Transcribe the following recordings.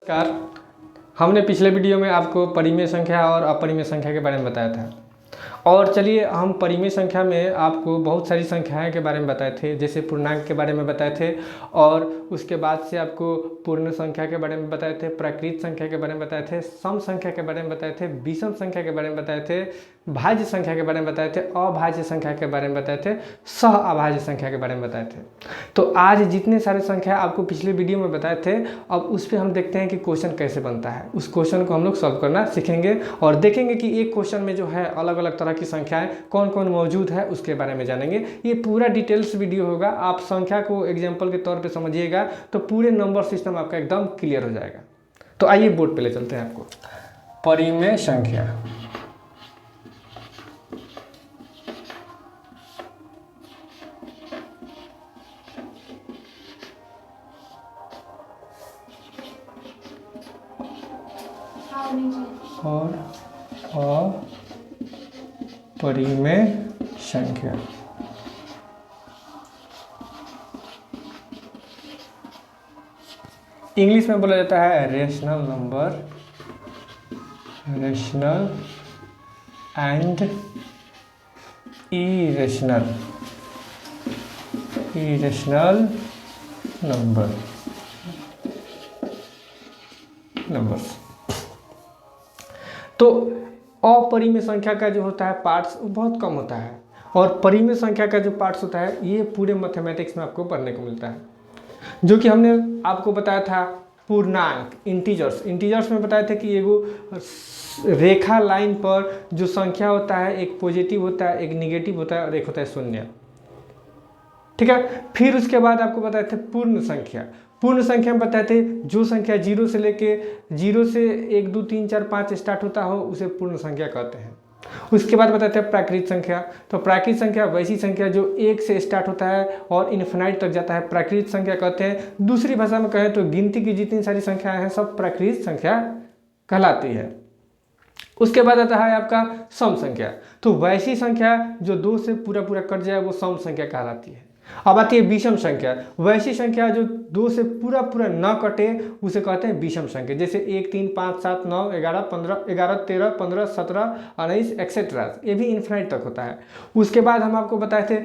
नमस्कार। हमने पिछले वीडियो में आपको परिमेय संख्या और अपरिमेय संख्या के बारे में बताया था। और चलिए हम परिमेय संख्या में आपको बहुत सारी संख्याएं के बारे में बताए थे, जैसे पूर्णांक के बारे में बताए थे और उसके बाद से आपको पूर्ण संख्या के बारे में बताए थे, प्राकृत संख्या के बारे में बताए थे, सम संख्या के बारे में बताए थे, विषम संख्या के बारे में बताए थे, भाज्य संख्या के बारे में बताए थे, अभाज्य संख्या के बारे में बताए थे, सह अभाज्य संख्या के बारे में बताए थे। तो आज जितने सारे संख्या आपको पिछले वीडियो में बताए थे, अब उस पर हम देखते हैं कि क्वेश्चन कैसे बनता है। उस क्वेश्चन को हम लोग सॉल्व करना सीखेंगे और देखेंगे कि एक क्वेश्चन में जो है अलग अलग तरह की संख्याएं कौन कौन मौजूद है उसके बारे में जानेंगे। ये पूरा डिटेल्स वीडियो होगा। आप संख्या को एग्जाम्पल के तौर पे समझिएगा तो पूरे नंबर सिस्टम आपका एकदम क्लियर हो जाएगा। तो आइए बोर्ड पे ले चलते हैं आपको। परिमेय संख्या, और अपरिमेय संख्या। इंग्लिश में बोला जाता है rational number, rational and irrational, irrational numbers. तो अपरिमेय संख्या का जो होता है पार्ट्स बहुत कम होता है और परिमेय संख्या का जो पार्ट्स होता है ये पूरे मैथमेटिक्स में आपको पढ़ने को मिलता है, जो कि हमने आपको बताया था। पूर्णांक, इंटीजर्स में बताया था कि एगो रेखा लाइन पर जो संख्या होता है एक पॉजिटिव होता है, एक निगेटिव होता है और एक होता है शून्य। ठीक है। फिर उसके बाद आपको बताए थे पूर्ण संख्या। पूर्ण संख्या में बताए थे जो संख्या जीरो से 1 2 3 4 5 स्टार्ट होता हो उसे पूर्ण संख्या कहते हैं। उसके बाद बताते हैं प्राकृत संख्या। तो प्राकृत संख्या वैसी संख्या जो 1 से स्टार्ट होता है और इन्फिनाइट तक जाता है, प्राकृत संख्या कहते हैं। दूसरी भाषा में कहें तो गिनती की जितनी सारी संख्याएं हैं सब प्राकृत संख्या कहलाती है। उसके बाद आता है आपका सम संख्या। तो वैसी संख्या जो 2 से पूरा कट जाए वो सम संख्या कहलाती है। अब आती है विषम संख्या। वैसी संख्या जो 2 से पूरा न कटे उसे कहते हैं विषम संख्या, जैसे 1 3 5 7 9 11 15 11 13 15 17 19 एक्सेट्रा, ये भी इन्फिनाइट तक होता है। उसके बाद हम आपको बताए थे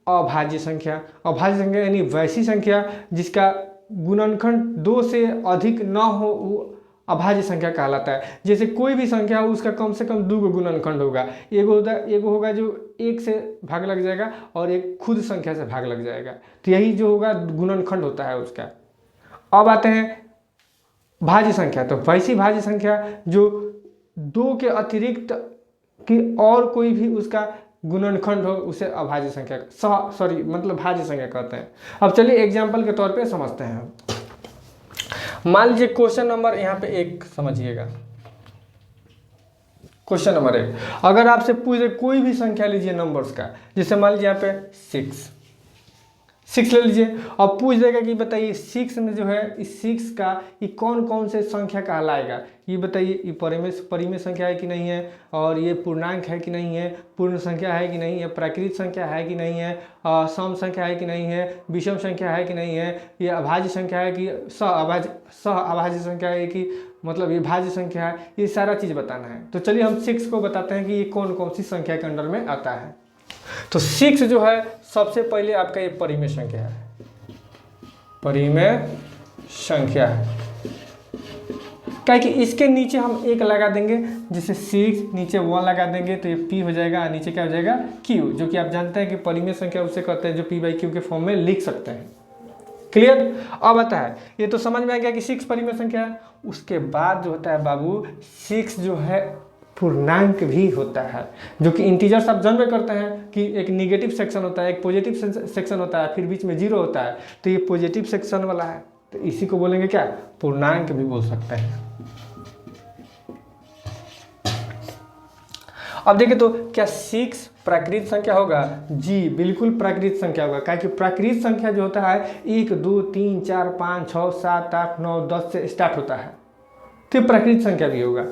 अभाज्य संख्या। अभाज्य संख्या यानी वैसी संख्या जिसका गुणनखंड 2 से अधिक न हो वो अभाज्य संख्या कहलाता है। जैसे कोई भी संख्या हो उसका कम से कम 2 गुणनखंड होगा। एगो होगा जो 1 से भाग लग जाएगा और एक खुद संख्या से भाग लग जाएगा, तो यही जो होगा गुणनखंड होता है उसका। अब आते हैं भाज्य संख्या। तो वैसी भाज्य संख्या जो 2 के अतिरिक्त कि और कोई भी उसका गुणनखंड हो उसे अभाज्य संख्या भाज्य संख्या कहते हैं। अब चलिए एग्जाम्पल के तौर पे समझते हैं। मान लीजिए क्वेश्चन नंबर यहाँ पे 1 समझिएगा। क्वेश्चन नंबर 1, अगर आपसे पूछे कोई भी संख्या लीजिए नंबर्स का, जैसे मान लीजिए यहाँ पे 6 ले लीजिए और पूछ देगा कि बताइए 6 में जो है इस 6 का ये कौन कौन से संख्या कहलाएगा, ये बताइए। ये परिमेय संख्या है कि नहीं है, और ये पूर्णांक है कि नहीं है, पूर्ण संख्या है कि नहीं है, प्राकृत संख्या है कि नहीं है, सम संख्या है कि नहीं है, विषम संख्या है कि नहीं है, ये अभाज्य संख्या है कि सह अभाज्य संख्या है कि मतलब ये भाज्य संख्या है, ये सारा चीज़ बताना है। तो चलिए हम 6 को बताते हैं कि ये कौन कौन सी संख्या के अंडर में आता है। तो 6 जो है सबसे पहले आपका ये परिमेय संख्या है, परिमेय संख्या है। क्या कि इसके नीचे हम 1 लगा देंगे, जैसे 6 नीचे 1 लगा देंगे तो ये p हो जाएगा और नीचे क्या हो जाएगा q, जो कि आप जानते हैं कि परिमेय संख्या उसे कहते हैं जो p/q के फॉर्म में लिख सकते हैं। क्लियर। अब आता है ये तो समझ में आ गया कि 6 परिमेय संख्या है। उसके बाद जो होता है बाबू 6 जो है पूर्णांक भी होता है, जो कि इंटीजर्स आप जानते करते हैं कि एक निगेटिव सेक्शन होता है, एक पॉजिटिव सेक्शन होता है, फिर बीच में 0 होता है। तो ये पॉजिटिव सेक्शन वाला है, तो इसी को बोलेंगे क्या, पूर्णांक भी बोल सकते हैं। अब देखिए तो क्या 6 प्राकृत संख्या होगा? जी बिल्कुल प्राकृत संख्या होगा, क्या कि प्राकृत संख्या जो होता है 1 2 3 4 5 6 7 8 9 10 से स्टार्ट होता है, तो प्राकृत संख्या भी होगा,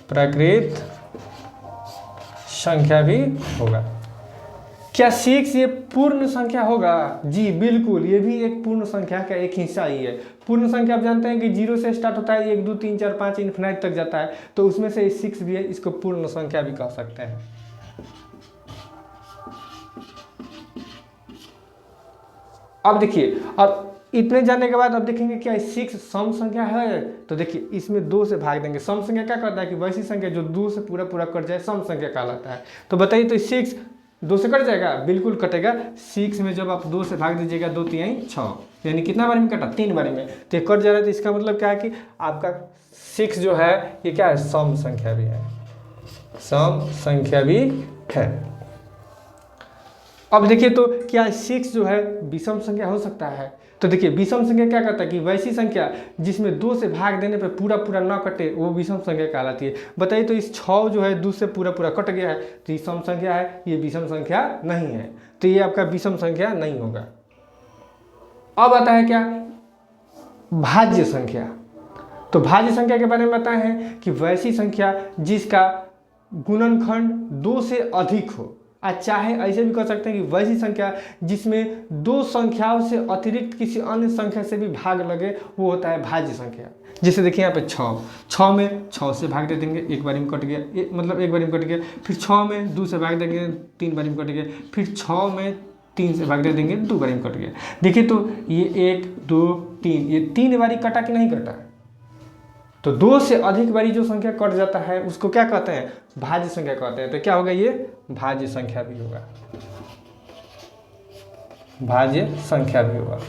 प्राकृत संख्या भी होगा। क्या 6 ये पूर्ण संख्या होगा? जी बिल्कुल, ये भी एक पूर्ण संख्या का एक हिस्सा ही है। पूर्ण संख्या आप जानते हैं कि 0 से स्टार्ट होता है, 1 2 3 4 5 इन्फिनाइट तक जाता है, तो उसमें से 6 भी है, इसको पूर्ण संख्या भी कह सकते हैं। अब देखिए, अब इतने जानने के बाद अब देखेंगे क्या 6 सम संख्या है? तो देखिए इसमें 2 से भाग देंगे। सम संख्या क्या कहता है कि वैसी संख्या जो 2 से पूरा पूरा कट जाए सम संख्या कहलाता है। तो बताइए, तो 6 2 से कट जाएगा? बिल्कुल कटेगा। 6 में जब आप 2 से भाग दीजिएगा 2 3 6, यानी कितना बारी में कटा? 3 बारी में। तो ये कट जा रहा है, तो इसका मतलब क्या है कि आपका 6 जो है ये क्या है? सम संख्या भी है, सम संख्या भी है। अब देखिए, तो क्या 6 जो है विषम संख्या हो सकता है? तो देखिए विषम संख्या क्या कहता है कि वैसी संख्या जिसमें 2 से भाग देने पे पूरा पूरा ना कटे वो विषम संख्या कहलाती है। बताइए, तो इस 6 जो है 2 से पूरा पूरा कट गया है, तो ये सम संख्या है, ये विषम संख्या नहीं है, तो ये आपका विषम संख्या नहीं होगा। अब आता है क्या? भाज्य संख्या। तो भाज्य संख्या के बारे में बताए हैं कि वैसी संख्या जिसका गुणनखंड 2 से अधिक हो, चाहे ऐसे भी कह सकते हैं कि वैसी संख्या जिसमें 2 संख्याओं से अतिरिक्त किसी अन्य संख्या से भी भाग लगे, वो होता है भाज्य संख्या। जैसे देखिए यहाँ पे 6 में 6 से भाग दे देंगे, एक बारी में कट गया, मतलब एक बारी में कट गया। फिर 6 में 2 से भाग देंगे, 3 बारी में कट गया। फिर 6 में 3 से भाग दे देंगे, 2 बारी में कट गया। देखिए तो ये 1 2 3, ये 3 बारी कटा कि नहीं कटा? तो 2 से अधिक बारी जो संख्या कट जाता है उसको क्या कहते हैं? भाज्य संख्या कहते हैं। तो क्या होगा? ये भाज्य संख्या भी होगा, भाज्य संख्या भी होगा।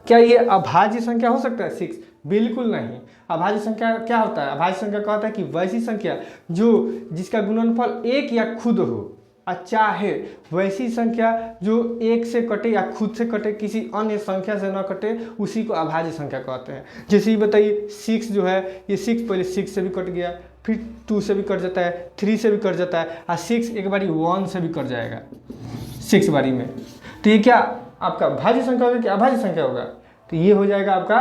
क्या ये अभाज्य संख्या हो सकता है 6? बिल्कुल नहीं। अभाज्य संख्या क्या होता है? अभाज्य संख्या कहता है कि वैसी संख्या जिसका गुणनफल 1 या खुद हो, चाहे वैसी संख्या जो 1 से कटे या खुद से कटे, किसी अन्य संख्या से ना कटे, उसी को अभाज्य संख्या कहते हैं। जैसे ये बताइए 6 जो है, ये 6 पहले 6 से भी कट गया, फिर 2 से भी कट जाता है, 3 से भी कट जाता है, और 6 एक बारी 1 से भी कट जाएगा 6 बारी में। तो ये क्या आपका भाज्य संख्या होगा कि अभाज्य संख्या होगा? तो ये हो जाएगा आपका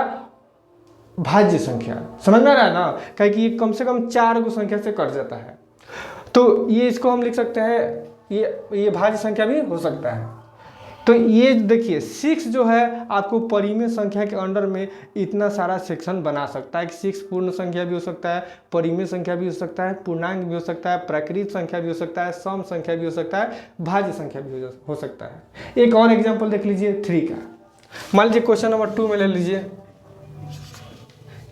भाज्य संख्या। समझ में आ रहा है ना? क्या कि ये कम से कम 4 गो संख्या से कट जाता है, तो ये इसको हम लिख सकते हैं, ये भाज्य संख्या भी हो सकता है। तो ये देखिए 6 जो है आपको परिमेय संख्या के अंडर में इतना सारा सेक्शन बना सकता है कि 6 पूर्ण संख्या भी हो सकता है, परिमेय संख्या भी हो सकता है, पूर्णांक भी हो सकता है, प्राकृत संख्या भी हो सकता है, सम संख्या भी हो सकता है, भाज्य संख्या भी हो सकता है। एक और एग्जाम्पल देख लीजिए 3 का। मान लीजिए क्वेश्चन नंबर 2 में ले लीजिए,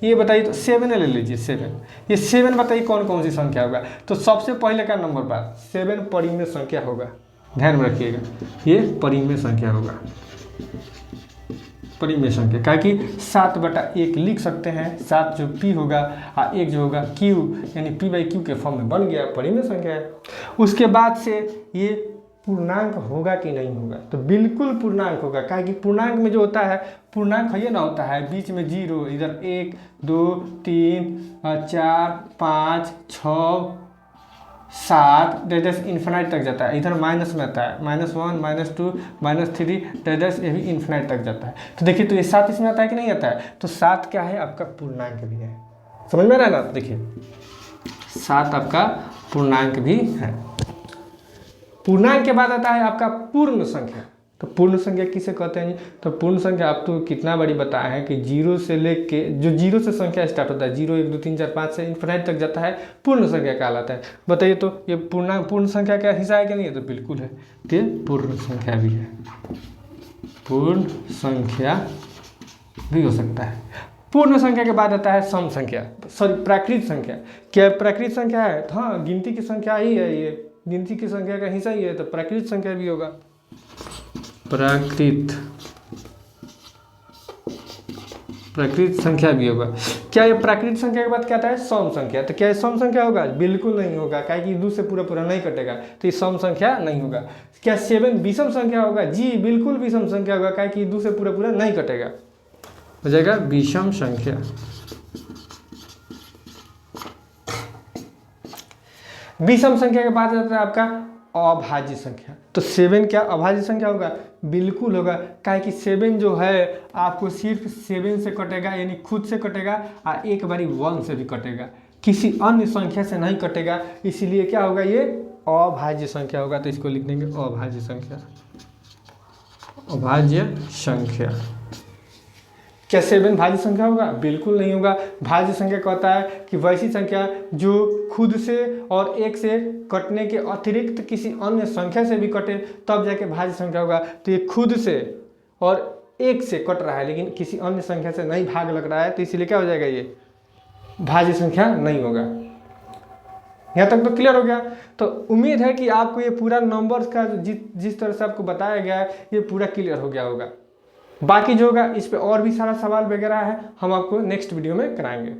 ये बताइए, तो 7 ले लीजिए। 7, ये 7 बताइए कौन कौन सी संख्या होगा? तो सबसे पहले का नंबर बात 7 परिमेय संख्या होगा, ध्यान में रखिएगा, ये परिमेय संख्या होगा, परिमेय संख्या। क्या कि 7/1 लिख सकते हैं, 7 जो p होगा और 1 जो होगा q, यानी p/q के फॉर्म में बन गया, परिमेय संख्या है। उसके बाद से ये पूर्णांक होगा कि नहीं होगा? तो बिल्कुल पूर्णांक होगा। क्या कि पूर्णांक में जो होता है, पूर्णांक है ना, होता है बीच में 0, इधर 1 2 3 4 5 6 7 डेस इन्फिनाइट तक जाता है। इधर माइनस में आता है, -1 -2 -3 डेस, ये भी इन्फिनाइट तक जाता है। तो देखिए, तो ये 7 इसमें आता है कि नहीं आता है? तो 7 क्या है? आपका पूर्णांक भी है। समझ में आ रहा है ना? देखिए 7 आपका पूर्णांक भी है। पूर्णांक के बाद आता है आपका पूर्ण संख्या। तो पूर्ण संख्या किसे कहते हैं? तो पूर्ण संख्या आप तो कितना बड़ी बताए हैं कि 0 से लेके, जो 0 से संख्या स्टार्ट होता है, 0 1 2 3 4 5 से इन्फिनाइट तक जाता है, पूर्ण संख्या कहलाता है। बताइए, तो ये पूर्ण संख्या का हिस्सा है कि नहीं है? तो बिल्कुल है, तो ये पूर्ण संख्या भी है, पूर्ण संख्या भी हो सकता है। पूर्ण संख्या के बाद आता है सम संख्या, सॉरी प्राकृत संख्या। क्या प्राकृत संख्या है? तो हाँ, गिनती की संख्या ही है, ये गिनती की संख्या का हिस्सा ही है, तो प्राकृत संख्या भी होगा। प्राकृत संख्या भी होगा। क्या ये प्राकृत संख्या के बाद क्या आता है? सम संख्या। तो क्या ये सम संख्या होगा? बिल्कुल नहीं होगा, क्या कि 2 से पूरा पूरा नहीं कटेगा, तो ये सम संख्या नहीं होगा। क्या 7 विषम संख्या होगा? जी बिल्कुल विषम संख्या होगा, क्या कि 2 से पूरा पूरा नहीं कटेगा, हो जाएगा विषम संख्या। विषम संख्या के बाद आता है आपका अभाज्य संख्या। तो 7 क्या अभाज्य संख्या होगा? बिल्कुल होगा, क्या कि 7 जो है आपको सिर्फ 7 से कटेगा, यानी खुद से कटेगा, और एक बारी 1 से भी कटेगा, किसी अन्य संख्या से नहीं कटेगा, इसीलिए क्या होगा? ये अभाज्य संख्या होगा, तो इसको लिख देंगे अभाज्य संख्या। अभाज्य संख्या। क्या 7 भाज्य संख्या होगा? बिल्कुल नहीं होगा। भाज्य संख्या कहता है कि वैसी संख्या जो खुद से और 1 से कटने के अतिरिक्त किसी अन्य संख्या से भी कटे तब जाके भाज्य संख्या होगा। तो ये खुद से और 1 से कट रहा है लेकिन किसी अन्य संख्या से नहीं भाग लग रहा है, तो इसीलिए क्या हो जाएगा, ये भाज्य संख्या नहीं होगा। यहाँ तक तो क्लियर हो गया। तो उम्मीद है कि आपको ये पूरा नंबर्स का जिस तरह से आपको बताया गया है ये पूरा क्लियर हो गया होगा। बाकी जो होगा इस पे और भी सारा सवाल वगैरह है, हम आपको नेक्स्ट वीडियो में कराएंगे।